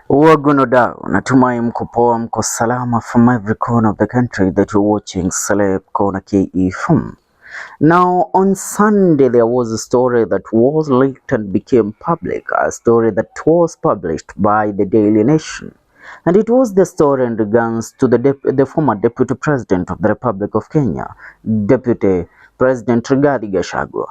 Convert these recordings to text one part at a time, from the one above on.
Wagunodao, natumai mko poa, mko salama from every corner of the country that you're watching Celeb Corner KE from. Now, on Sunday, there was a story that was leaked and became public, a story that was published by the Daily Nation. And it was the story in regards to the former Deputy President of the Republic of Kenya, Deputy President Rigathi Gachagua.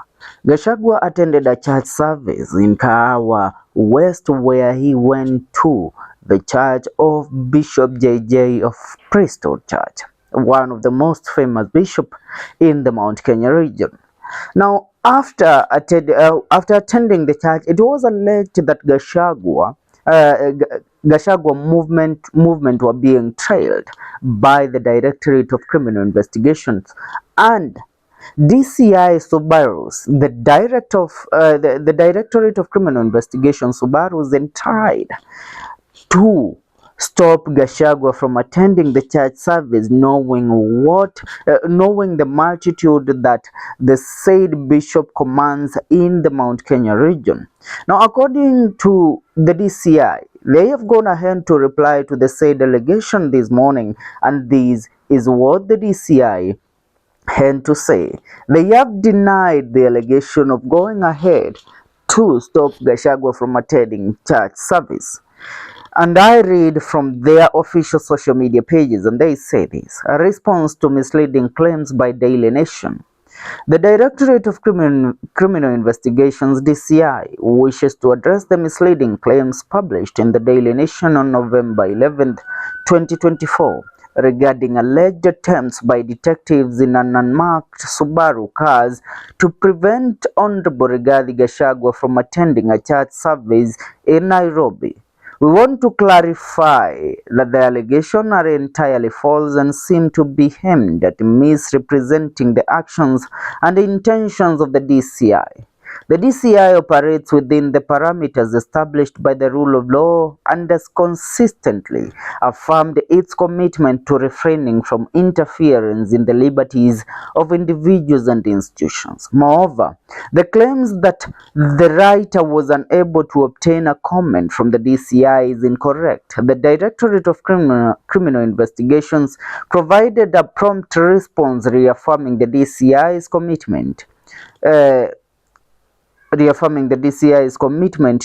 Gachagua attended a church service in Kahawa West where he went to the church of Bishop JJ of Priesthood Church, one of the most famous bishops in the Mount Kenya region. Now, after attending the church, it was alleged that Gachagua movement were being trailed by the Directorate of Criminal Investigations, and DCI Subarus, the Directorate of Criminal Investigations, Subarus, then tried to stop Gachagua from attending the church service, knowing the multitude that the said bishop commands in the Mount Kenya region. Now, according to the DCI, they have gone ahead to reply to the said allegation this morning, and this is what the DCI had to say. They have denied the allegation of going ahead to stop Gachagua from attending church service. And I read from their official social media pages, and they say this: a response to misleading claims by Daily Nation. The Directorate of Criminal Investigations (DCI) wishes to address the misleading claims published in the Daily Nation on November 11, 2024, regarding alleged attempts by detectives in an unmarked Subaru cars to prevent Honorable Rigathi Gachagua from attending a church service in Nairobi. We want to clarify that the allegations are entirely false and seem to be aimed at misrepresenting the actions and intentions of the DCI. The DCI operates within the parameters established by the rule of law and has consistently affirmed its commitment to refraining from interference in the liberties of individuals and institutions. Moreover, the claims that the writer was unable to obtain a comment from the DCI is incorrect. The Directorate of Criminal Investigations provided a prompt response reaffirming the DCI's commitment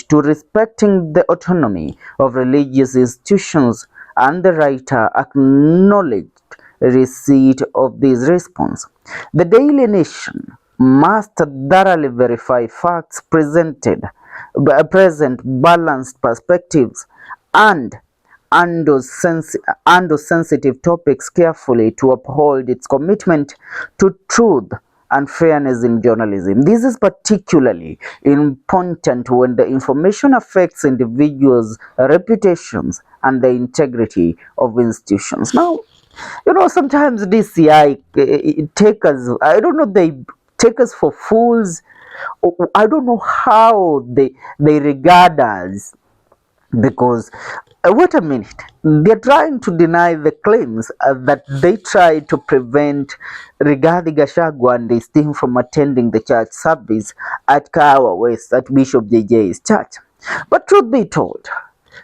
to respecting the autonomy of religious institutions, and the writer acknowledged receipt of this response. The Daily Nation must thoroughly verify facts, present balanced perspectives, and handle sensitive topics carefully to uphold its commitment to truth and fairness in journalism. This is particularly important when the information affects individuals' reputations and the integrity of institutions. Now, sometimes DCI take us, I don't know, they take us for fools. I don't know how they regard us, because wait a minute, they're trying to deny the claims that they tried to prevent Rigathi Gachagua and his team from attending the church service at Kahawa West at Bishop JJ's church. But truth be told,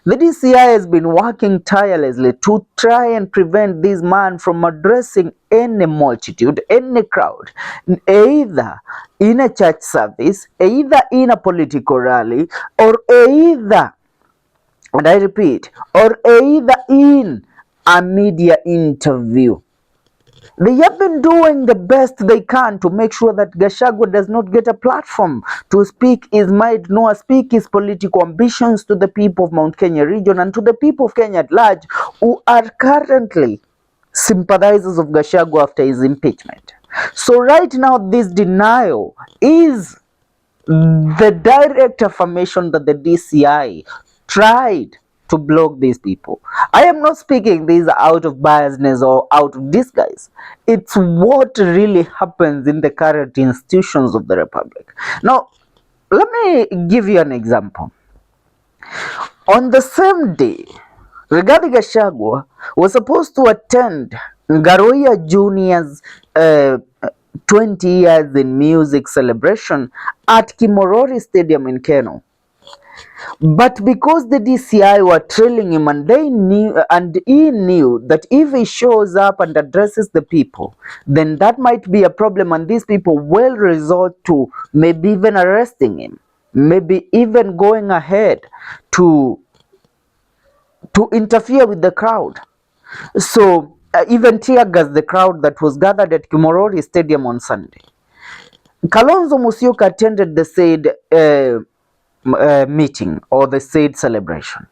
the DCI has been working tirelessly to try and prevent this man from addressing any multitude, any crowd, either in a church service, either in a political rally, or either, and I repeat, or either in a media interview. They have been doing the best they can to make sure that Gachagua does not get a platform to speak his mind, nor speak his political ambitions to the people of Mount Kenya region and to the people of Kenya at large, who are currently sympathizers of Gachagua after his impeachment. So right now, this denial is the direct affirmation that the DCI tried to block these people. I am not speaking this out of biasness or out of disguise. It's what really happens in the current institutions of the Republic. Now, let me give you an example. On the same day, Rigathi Gachagua was supposed to attend Ngaruya Junior's 20 years in music celebration at Kimorori Stadium in Keno. But because the DCI were trailing him, and he knew that if he shows up and addresses the people, then that might be a problem, and these people will resort to maybe even arresting him, maybe even going ahead to interfere with the crowd. So even tear gas the crowd that was gathered at Kimorori Stadium on Sunday. Kalonzo Musyoka attended the said meeting or the said celebration.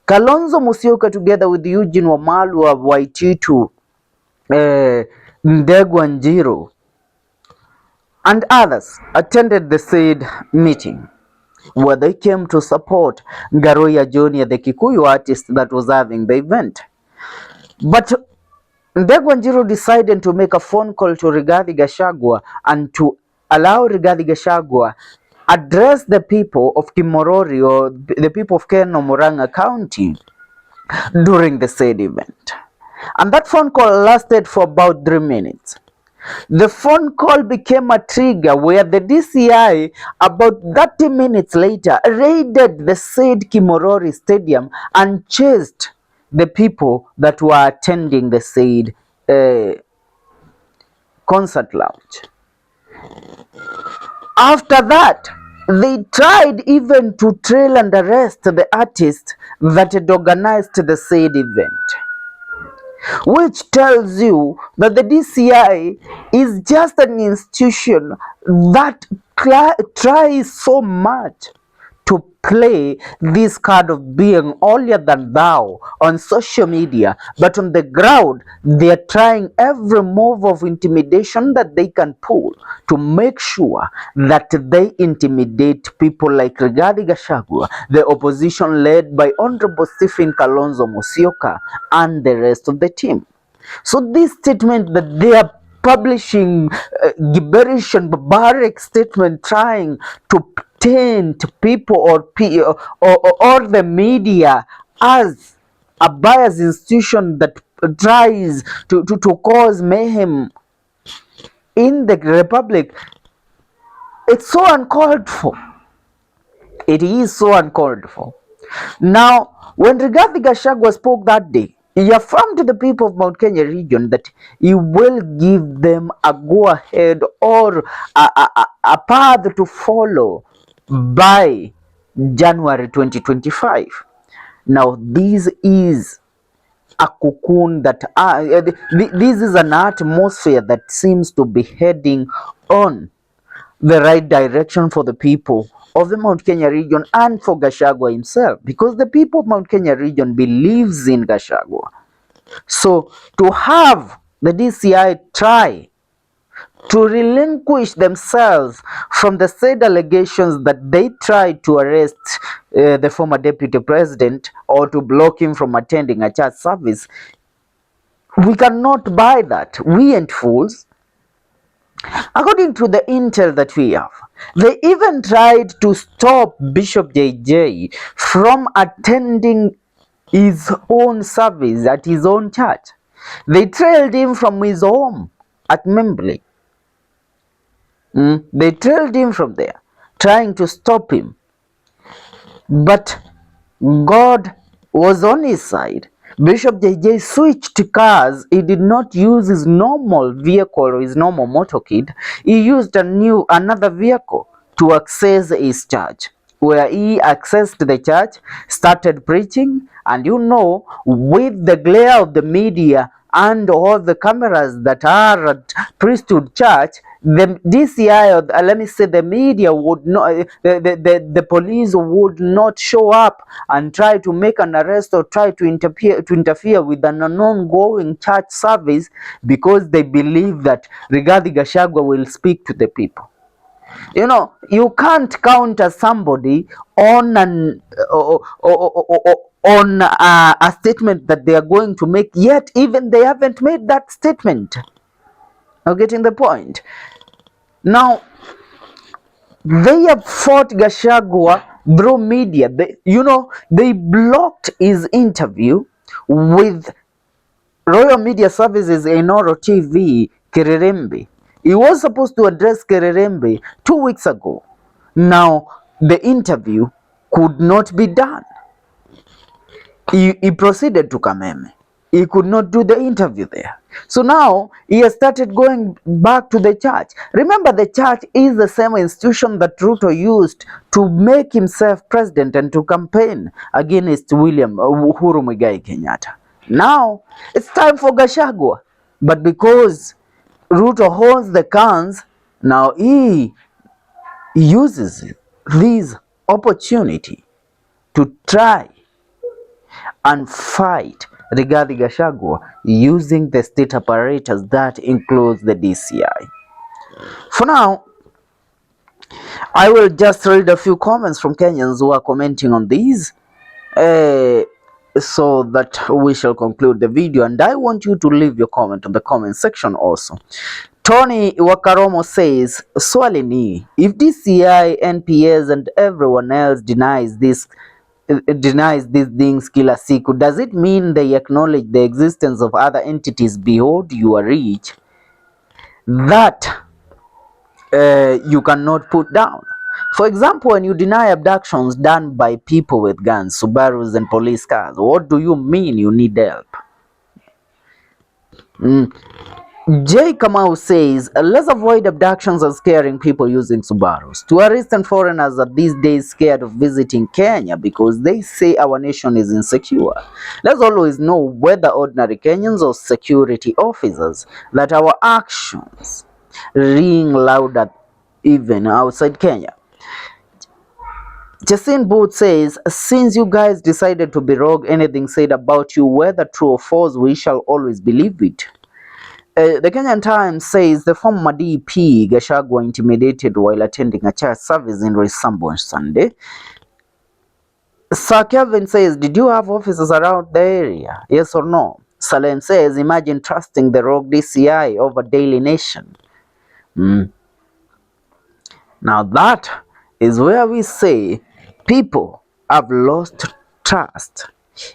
Kalonzo Musyoka, together with Eugene Wamalwa, Waititu, Ndegwa Njiru, and others, attended the said meeting, where they came to support Garoya Junior, the Kikuyu artist that was having the event. But Ndegwa Njiru decided to make a phone call to Rigathi Gachagua and to allow Rigathi Gachagua address the people of Kimorori, or the people of Keno Murang'a County, during the said event. And that phone call lasted for about 3 minutes. The phone call became a trigger where the DCI, about 30 minutes later, raided the said Kimorori Stadium and chased the people that were attending the said concert lounge. After that, they tried even to trail and arrest the artist that had organized the said event, which tells you that the DCI is just an institution that tries so much to play this card of being holier than thou on social media, but on the ground they are trying every move of intimidation that they can pull to make sure that they intimidate people like Rigathi Gachagua, the opposition led by Honorable Stephen Kalonzo Musyoka, and the rest of the team. So this statement that they are publishing, gibberish and barbaric statement trying to taint people or the media as a biased institution that tries to cause mayhem in the republic, it's so uncalled for. It is so uncalled for. Now, when Rigathi Gachagua spoke that day, he affirmed to the people of Mount Kenya region that he will give them a go-ahead or a path to follow by January 2025. Now, this is a cocoon that this is an atmosphere that seems to be heading on the right direction for the people of the Mount Kenya region and for Gachagua himself, because the people of Mount Kenya region believes in Gachagua. So to have the DCI try to relinquish themselves from the said allegations that they tried to arrest the former deputy president or to block him from attending a church service, we cannot buy that. We ain't fools. According to the intel that we have, they even tried to stop Bishop JJ from attending his own service at his own church. They trailed him from his home at Membley. They trailed him from there, trying to stop him. But God was on his side. Bishop JJ switched cars. He did not use his normal vehicle or his normal motorcade. He used another vehicle to access his church, where he accessed the church, started preaching, and with the glare of the media and all the cameras that are at Priesthood Church, the DCI, or let me say the media, would not, the police would not show up and try to make an arrest or try to interfere with an ongoing church service, because they believe that Rigathi Gachagua will speak to the people. You can't counter somebody on a statement that they are going to make, yet even they haven't made that statement. Now, getting the point. Now, they have fought Gachagua through media. They blocked his interview with Royal Media Services Inoro TV, Kirerembe. He was supposed to address Kirerembe 2 weeks ago. Now, the interview could not be done. He proceeded to Kameme. He could not do the interview there. So now he has started going back to the church. Remember, the church is the same institution that Ruto used to make himself president and to campaign against Uhuru Muigai Kenyatta. Now it's time for Gachagua. But because Ruto holds the cans, now he uses this opportunity to try and fight Rigathi Gachagua using the state apparatus that includes the DCI. For now, I will just read a few comments from Kenyans who are commenting on these so that we shall conclude the video, and I want you to leave your comment on the comment section also. Tony Wakaromo says, swali ni, if DCI, NPS and everyone else denies these things kila siku, does it mean they acknowledge the existence of other entities beyond your reach that you cannot put down? For example, when you deny abductions done by people with guns, Subarus and police cars, what do you mean you need help? J. Kamau says, let's avoid abductions and scaring people using Subarus. Tourists and foreigners are these days scared of visiting Kenya because they say our nation is insecure. Let's always know, whether ordinary Kenyans or security officers, that our actions ring louder even outside Kenya. Jasin Booth says, since you guys decided to be rogue, anything said about you, whether true or false, we shall always believe it. The Kenyan Times says the former DP Gachagua intimidated while attending a church service in Roysambu on Sunday. Sir Kevin says, did you have officers around the area? Yes or no? Salem says, imagine trusting the rogue DCI over Daily Nation. Now that is where we say people have lost trust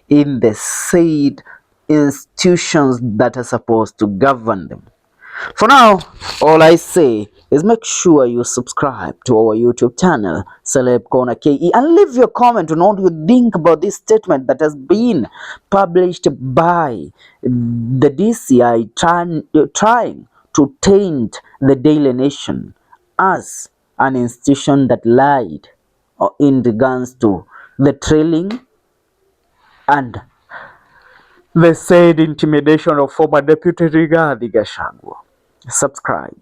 in the said institutions that are supposed to govern them. For now, all I say is make sure you subscribe to our YouTube channel, Celeb Corner KE, and leave your comment on what you think about this statement that has been published by the DCI trying to taint the Daily Nation as an institution that lied in regards to the trailing and the said intimidation of former Deputy Rigathi Gachagua. Subscribe.